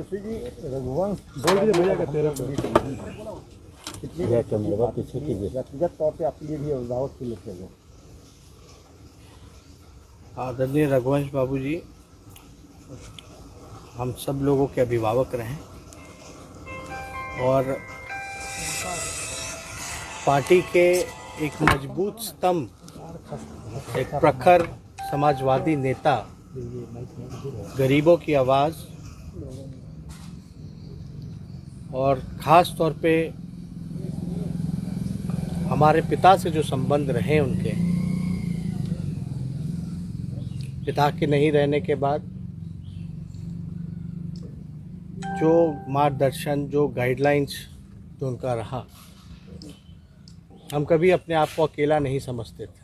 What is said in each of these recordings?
ऋषि जी रघुवंश बोल दीजिए भैया का 13 व्यक्तिगत तौर पे आपके लिए भी अभिभावक के लिए थे। आदरणीय रघुवंश बाबू जी हम सब लोगों के अभिभावक रहे और पार्टी के एक मजबूत स्तंभ, एक प्रखर समाजवादी नेता, गरीबों की आवाज़ और ख़ास तौर पे हमारे पिता से जो संबंध रहे, उनके पिता के नहीं रहने के बाद जो मार्गदर्शन, जो गाइडलाइंस जो उनका रहा, हम कभी अपने आप को अकेला नहीं समझते थे।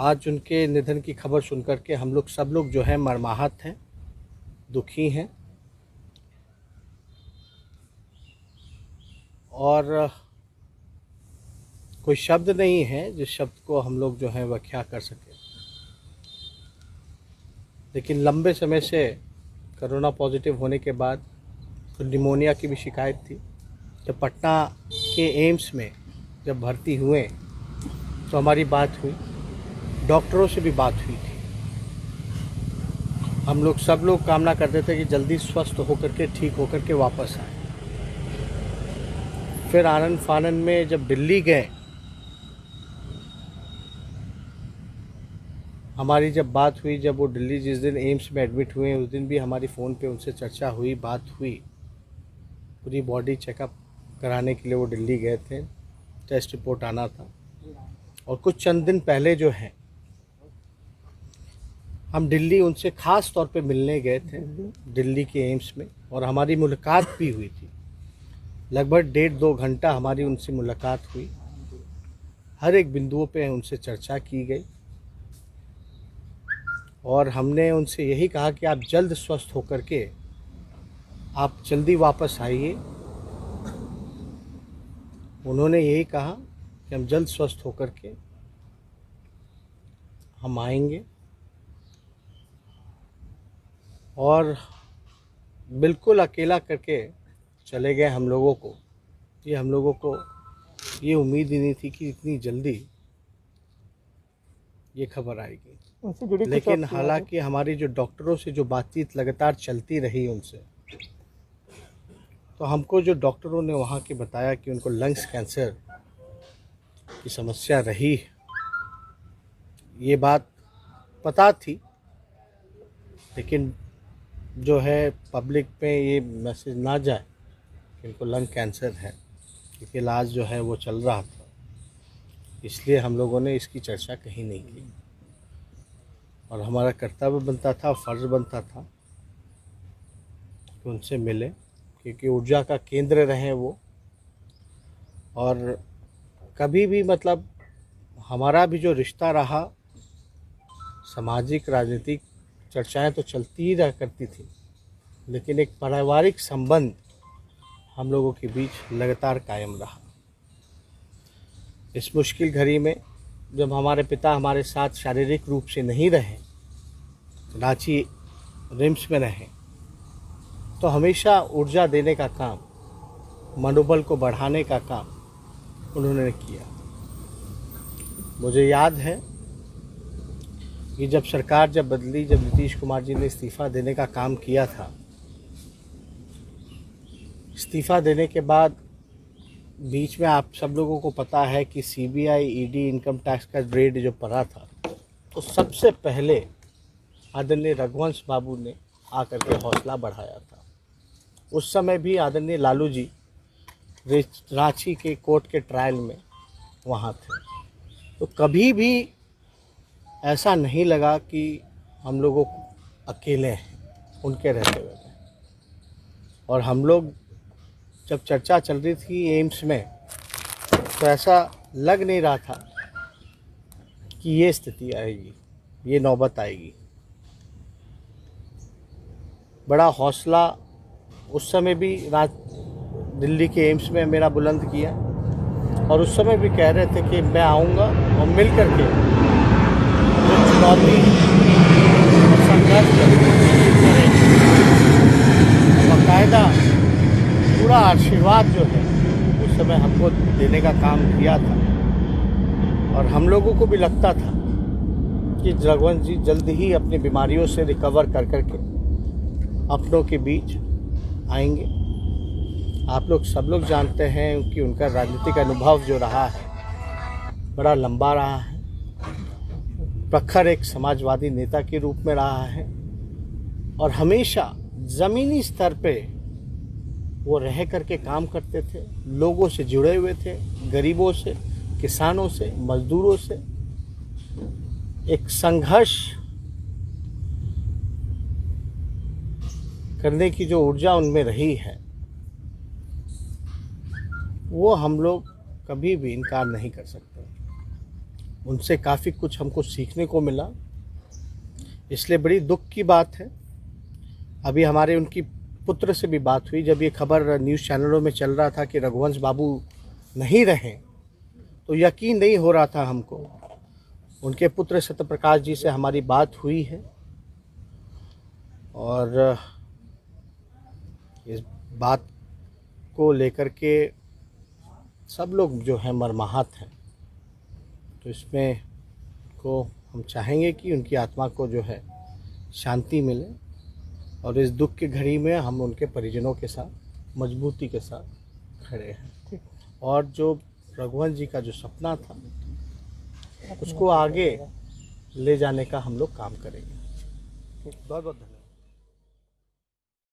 आज उनके निधन की खबर सुनकर के हम लोग सब लोग जो है मर्माहत हैं, दुखी हैं और कोई शब्द नहीं है जिस शब्द को हम लोग जो है व्याख्या कर सकें। लेकिन लंबे समय से कोरोना पॉजिटिव होने के बाद तो निमोनिया की भी शिकायत थी। जब पटना के एम्स में जब भर्ती हुए तो हमारी बात हुई, डॉक्टरों से भी बात हुई थी। हम लोग सब लोग कामना करते थे कि जल्दी स्वस्थ होकर के, ठीक होकर के वापस आए। फिर आनंद फानन में जब दिल्ली गए, हमारी जब बात हुई, जब वो दिल्ली जिस दिन एम्स में एडमिट हुए उस दिन भी हमारी फ़ोन पे उनसे चर्चा हुई, बात हुई। पूरी बॉडी चेकअप कराने के लिए वो दिल्ली गए थे, टेस्ट रिपोर्ट आना था। और कुछ चंद दिन पहले जो है हम दिल्ली उनसे ख़ास तौर पे मिलने गए थे, दिल्ली के एम्स में, और हमारी मुलाकात भी हुई थी। लगभग 1.5-2 घंटा हमारी उनसे मुलाकात हुई। हर एक बिंदुओं पे उनसे चर्चा की गई और हमने उनसे यही कहा कि आप जल्द स्वस्थ होकर के आप जल्दी वापस आइए। उन्होंने यही कहा कि हम जल्द स्वस्थ होकर के हम आएंगे और बिल्कुल अकेला करके चले गए हम लोगों को। हम लोगों को ये उम्मीद ही नहीं थी कि इतनी जल्दी ये खबर आएगी। लेकिन हालांकि हमारी जो डॉक्टरों से जो बातचीत लगातार चलती रही उनसे, तो हमको जो डॉक्टरों ने वहाँ के बताया कि उनको लंग्स कैंसर की समस्या रही, ये बात पता थी। लेकिन जो है पब्लिक पे ये मैसेज ना जाए कि इनको लंग कैंसर है, क्योंकि इलाज जो है वो चल रहा था, इसलिए हम लोगों ने इसकी चर्चा कहीं नहीं की। और हमारा कर्तव्य बनता था, फ़र्ज़ बनता था कि उनसे मिले, क्योंकि ऊर्जा का केंद्र रहे वो। और कभी भी मतलब हमारा भी जो रिश्ता रहा, सामाजिक राजनीतिक चर्चाएं तो चलती ही रह करती थी, लेकिन एक पारिवारिक संबंध हम लोगों के बीच लगातार कायम रहा। इस मुश्किल घड़ी में जब हमारे पिता हमारे साथ शारीरिक रूप से नहीं रहे, रांची रिम्स में रहे, तो हमेशा ऊर्जा देने का काम, मनोबल को बढ़ाने का काम उन्होंने किया। मुझे याद है कि जब सरकार जब बदली, जब नीतीश कुमार जी ने इस्तीफ़ा देने का काम किया था, इस्तीफ़ा देने के बाद बीच में आप सब लोगों को पता है कि सीबीआई, ईडी, इनकम टैक्स का रेड जो पड़ा था, तो सबसे पहले आदरणीय रघुवंश बाबू ने आकर के हौसला बढ़ाया था। उस समय भी आदरणीय लालू जी रांची के कोर्ट के ट्रायल में वहाँ थे, तो कभी भी ऐसा नहीं लगा कि हम लोगों को अकेले हैं उनके रहते हुए। और हम लोग जब चर्चा चल रही थी एम्स में, तो ऐसा लग नहीं रहा था कि ये स्थिति आएगी, ये नौबत आएगी। बड़ा हौसला उस समय भी दिल्ली के एम्स में मेरा बुलंद किया, और उस समय भी कह रहे थे कि मैं आऊँगा और मिल कर के जो चुनौती संघर्ष आशीर्वाद जो है उस समय हमको देने का काम किया था, और हम लोगों को भी लगता था कि रघुवंश जी जल्द ही अपनी बीमारियों से रिकवर कर करके अपनों के बीच आएंगे। आप लोग सब लोग जानते हैं कि उनका राजनीतिक अनुभव जो रहा है बड़ा लंबा रहा है। प्रखर एक समाजवादी नेता के रूप में रहा है, और हमेशा ज़मीनी स्तर पे वो रह करके काम करते थे, लोगों से जुड़े हुए थे, गरीबों से, किसानों से, मजदूरों से। एक संघर्ष करने की जो ऊर्जा उनमें रही है वो हम लोग कभी भी इनकार नहीं कर सकते। उनसे काफ़ी कुछ हमको सीखने को मिला, इसलिए बड़ी दुख की बात है। अभी हमारे उनकी पुत्र से भी बात हुई, जब ये खबर न्यूज़ चैनलों में चल रहा था कि रघुवंश बाबू नहीं रहे, तो यकीन नहीं हो रहा था हमको। उनके पुत्र सत्यप्रकाश जी से हमारी बात हुई है, और इस बात को लेकर के सब लोग जो हैं मर्माहत हैं। तो इसमें को हम चाहेंगे कि उनकी आत्मा को जो है शांति मिले, और इस दुख की घड़ी में हम उनके परिजनों के साथ मजबूती के साथ खड़े हैं, और जो रघुवंश जी का जो सपना था उसको आगे ले जाने का हम लोग काम करेंगे। बहुत बहुत धन्यवाद।